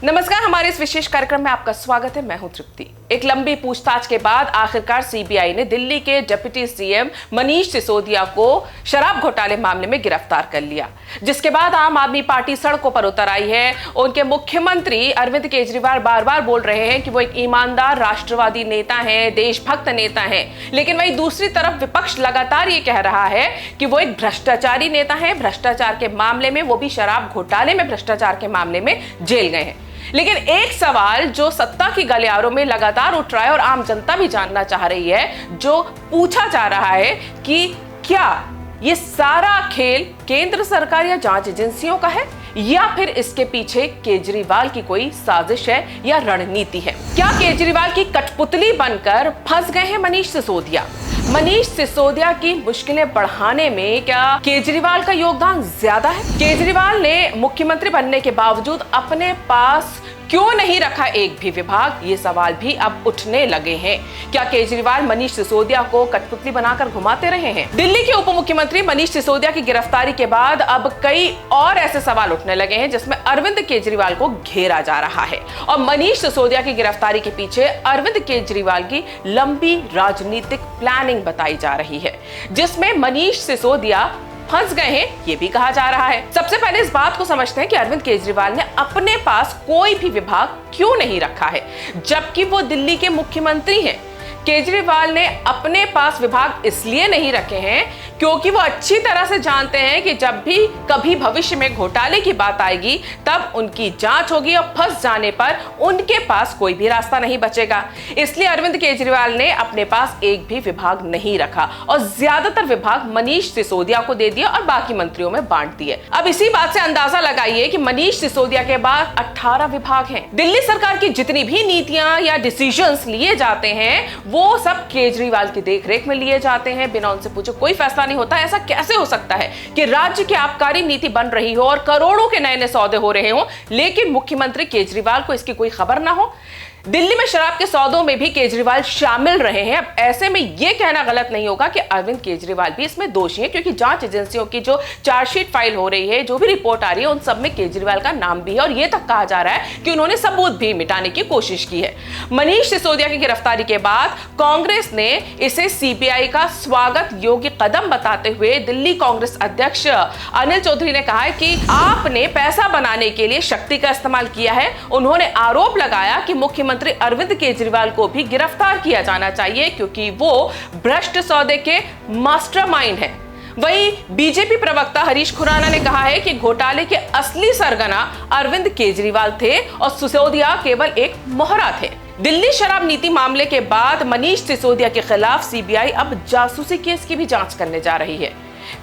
नमस्कार, हमारे इस विशेष कार्यक्रम में आपका स्वागत है। मैं हूं तृप्ति। एक लंबी पूछताछ के बाद आखिरकार सीबीआई ने दिल्ली के डिप्टी सीएम मनीष सिसोदिया को शराब घोटाले मामले में गिरफ्तार कर लिया, जिसके बाद आम आदमी पार्टी सड़कों पर उतर आई है। उनके मुख्यमंत्री अरविंद केजरीवाल बार बार बोल रहे हैं कि वो एक ईमानदार राष्ट्रवादी नेता है, देशभक्त नेता है, लेकिन वहीं दूसरी तरफ विपक्ष लगातार ये कह रहा है कि वो एक भ्रष्टाचारी नेता है। भ्रष्टाचार के मामले में, वो भी शराब घोटाले में भ्रष्टाचार के मामले में जेल गए हैं। लेकिन एक सवाल जो सत्ता की गलियारों में लगातार उठ रहा है और आम जनता भी जानना चाह रही है, जो पूछा जा रहा है कि क्या ये सारा खेल केंद्र सरकार या जांच एजेंसियों का है, या फिर इसके पीछे केजरीवाल की कोई साजिश है या रणनीति है। क्या केजरीवाल की कठपुतली बनकर फंस गए हैं मनीष सिसोदिया? मनीष सिसोदिया की मुश्किलें बढ़ाने में क्या केजरीवाल का योगदान ज्यादा है? केजरीवाल ने मुख्यमंत्री बनने के बावजूद अपने पास क्यों नहीं रखा एक भी विभाग? ये सवाल भी अब उठने लगे हैं। क्या केजरीवाल मनीष सिसोदिया को कठपुतली बनाकर घुमाते रहे हैं? दिल्ली के उप मुख्यमंत्री मनीष सिसोदिया की गिरफ्तारी के बाद अब कई और ऐसे सवाल उठने लगे हैं जिसमें अरविंद केजरीवाल को घेरा जा रहा है। और मनीष सिसोदिया की गिरफ्तारी के पीछे अरविंद केजरीवाल की लंबी राजनीतिक प्लानिंग बताई जा रही है, जिसमें मनीष सिसोदिया फंस गए हैं, ये भी कहा जा रहा है। सबसे पहले इस बात को समझते हैं कि अरविंद केजरीवाल ने अपने पास कोई भी विभाग क्यों नहीं रखा है, जबकि वो दिल्ली के मुख्यमंत्री हैं। केजरीवाल ने अपने पास विभाग इसलिए नहीं रखे हैं क्योंकि वो अच्छी तरह से जानते हैं कि जब भी कभी भविष्य में घोटाले की बात आएगी, तब उनकी जांच होगी और फंस जाने पर उनके पास कोई भी रास्ता नहीं बचेगा। इसलिए अरविंद केजरीवाल ने अपने पास एक भी विभाग नहीं रखा और ज्यादातर विभाग मनीष सिसोदिया को दे दिया और बाकी मंत्रियों में बांट दिए। अब इसी बात से अंदाजा लगाइए कि मनीष सिसोदिया के बाद 18 विभाग हैं। दिल्ली सरकार की जितनी भी नीतियां या डिसीजंस लिए जाते हैं, वो सब केजरीवाल की देखरेख में लिए जाते हैं। बिना उनसे पूछे कोई फैसला नहीं होता। ऐसा कैसे हो सकता है कि राज्य की आबकारी नीति बन रही हो और करोड़ों के नए नए सौदे हो रहे हो, लेकिन मुख्यमंत्री केजरीवाल को इसकी कोई खबर ना हो? दिल्ली में शराब के सौदों में भी केजरीवाल शामिल रहे हैं। अब ऐसे में यह कहना गलत नहीं होगा कि अरविंद केजरीवाल भी इसमें दोषी है, क्योंकि जांच एजेंसियों की जो चार्जशीट फाइल हो रही है, जो भी रिपोर्ट आ रही है, उन सब में केजरीवाल का नाम भी है और यह तक कहा जा रहा है कि उन्होंने सबूत भी मिटाने की कोशिश की है। मनीष सिसोदिया की गिरफ्तारी के बाद कांग्रेस ने इसे सीबीआई का स्वागत योग्य कदम बताते हुए दिल्ली कांग्रेस अध्यक्ष अनिल चौधरी ने कहा है कि आपने पैसा बनाने के लिए शक्ति का इस्तेमाल किया है। उन्होंने आरोप लगाया कि मुख्यमंत्री अरविंद केजरीवाल को भी गिरफ्तार किया जाना चाहिए, क्योंकि वो भ्रष्ट सौदे के मास्टरमाइंड हैं। वहीं बीजेपी प्रवक्ता हरीश खुराना ने कहा है कि घोटाले के असली सरगना अरविंद केजरीवाल थे और सिसोदिया केवल एक मोहरा थे। दिल्ली शराब नीति मामले के बाद मनीष सिसोदिया के खिलाफ सीबीआई अब जासूसी केस की भी जांच करने जा रही है।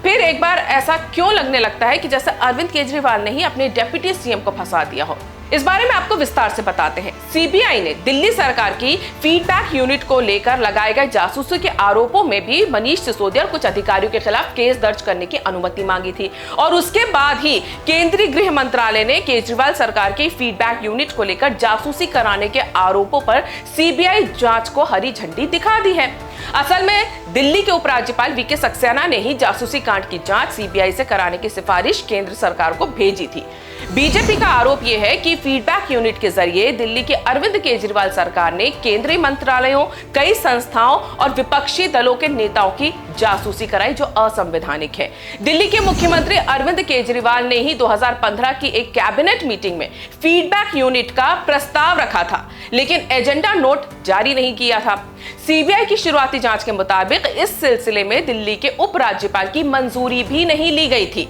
फिर एक बार ऐसा क्यों लगने लगता है कि जैसे अरविंद केजरीवाल ने ही अपने डिप्टी सीएम को फंसा दिया हो? इस बारे में आपको विस्तार से बताते हैं। सीबीआई ने दिल्ली सरकार की फीडबैक यूनिट को लेकर लगाए गए जासूसी के आरोपों में भी मनीष सिसोदिया और कुछ अधिकारियों के खिलाफ केस दर्ज करने की अनुमति मांगी थी, और उसके बाद ही केंद्रीय गृह मंत्रालय ने केजरीवाल सरकार की फीडबैक यूनिट को लेकर जासूसी कराने के आरोपों पर सीबीआई जांच को हरी झंडी दिखा दी है। असल में दिल्ली के उपराज्यपाल वीके सक्सेना ने ही जासूसी कांड की जांच सीबीआई से कराने की सिफारिश केंद्र सरकार को भेजी थी। बीजेपी का आरोप यह है कि फीडबैक यूनिट के जरिए दिल्ली के अरविंद केजरीवाल सरकार ने केंद्रीय मंत्रालयों, कई संस्थाओं और विपक्षी दलों के नेताओं की जासूसी कराई, जो असंवैधानिक है। दिल्ली के मुख्यमंत्री अरविंद केजरीवाल ने ही 2015 की एक कैबिनेट मीटिंग में फीडबैक यूनिट का प्रस्ताव रखा था, लेकिन एजेंडा नोट जारी नहीं किया था। सीबीआई की शुरुआती जांच के मुताबिक इस सिलसिले में दिल्ली के उपराज्यपाल की मंजूरी भी नहीं ली गई थी।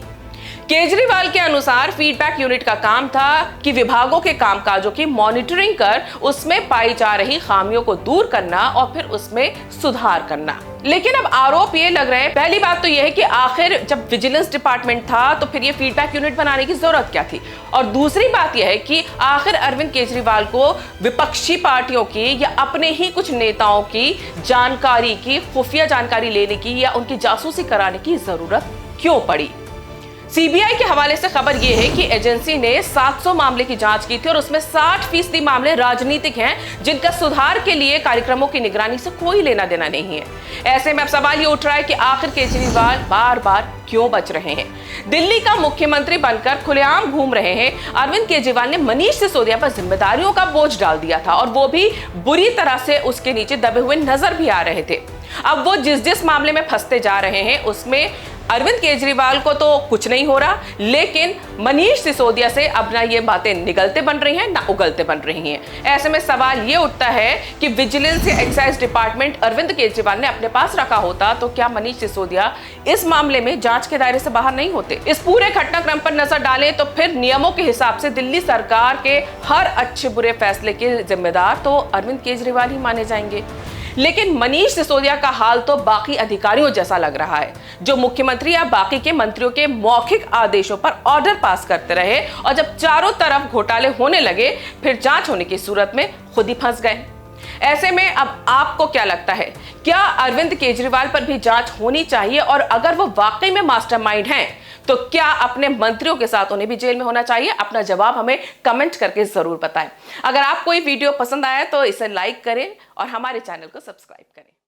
केजरीवाल के अनुसार फीडबैक यूनिट का काम था कि विभागों के कामकाजों की मॉनिटरिंग कर उसमें पाई जा रही खामियों को दूर करना और फिर उसमें सुधार करना। लेकिन अब आरोप ये लग रहे हैं, पहली बात तो यह है कि आखिर जब विजिलेंस डिपार्टमेंट था तो फिर ये फीडबैक यूनिट बनाने की जरूरत क्या थी? और दूसरी बात यह है कि आखिर अरविंद केजरीवाल को विपक्षी पार्टियों की या अपने ही कुछ नेताओं की जानकारी की, खुफिया जानकारी लेने की या उनकी जासूसी कराने की जरूरत क्यों पड़ी? सीबीआई के हवाले से खबर यह है कि एजेंसी ने 700 मामले की जांच की थी और उसमें 60% मामले राजनीतिक हैं, जिनका सुधार के लिए कार्यक्रमों की निगरानी से कोई लेना देना नहीं है। ऐसे में अब सवाल ये उठ रहा है कि आखिर केजरीवाल बार बार क्यों बच रहे हैं। दिल्ली का मुख्यमंत्री बनकर खुलेआम घूम रहे हैं। अरविंद केजरीवाल ने मनीष सिसोदिया पर जिम्मेदारियों का बोझ डाल दिया था और वो भी बुरी तरह से उसके नीचे दबे हुए नजर भी आ रहे थे। अब वो जिस मामले में फंसते जा रहे हैं उसमें अरविंद केजरीवाल को तो कुछ नहीं हो रहा, लेकिन मनीष सिसोदिया से अब ना ये बातें निगलते बन रही हैं ना उगलते बन रही हैं। ऐसे में सवाल ये उठता है कि विजिलेंस या एक्साइज डिपार्टमेंट अरविंद केजरीवाल ने अपने पास रखा होता तो क्या मनीष सिसोदिया इस मामले में जांच के दायरे से बाहर नहीं होते। इस पूरे घटनाक्रम पर नजर डालें तो फिर नियमों के हिसाब से दिल्ली सरकार के हर अच्छे बुरे फैसले के जिम्मेदार तो अरविंद केजरीवाल ही माने जाएंगे। लेकिन मनीष सिसोदिया का हाल तो बाकी अधिकारियों जैसा लग रहा है, जो मुख्यमंत्री या बाकी के मंत्रियों के मौखिक आदेशों पर ऑर्डर पास करते रहे और जब चारों तरफ घोटाले होने लगे फिर जांच होने की सूरत में खुद ही फंस गए। ऐसे में अब आपको क्या लगता है, क्या अरविंद केजरीवाल पर भी जांच होनी चाहिए और अगर वो वाकई में मास्टरमाइंड हैं तो क्या अपने मंत्रियों के साथ उन्हें भी जेल में होना चाहिए? अपना जवाब हमें कमेंट करके जरूर बताएं। अगर आपको ये वीडियो पसंद आया तो इसे लाइक करें और हमारे चैनल को सब्सक्राइब करें।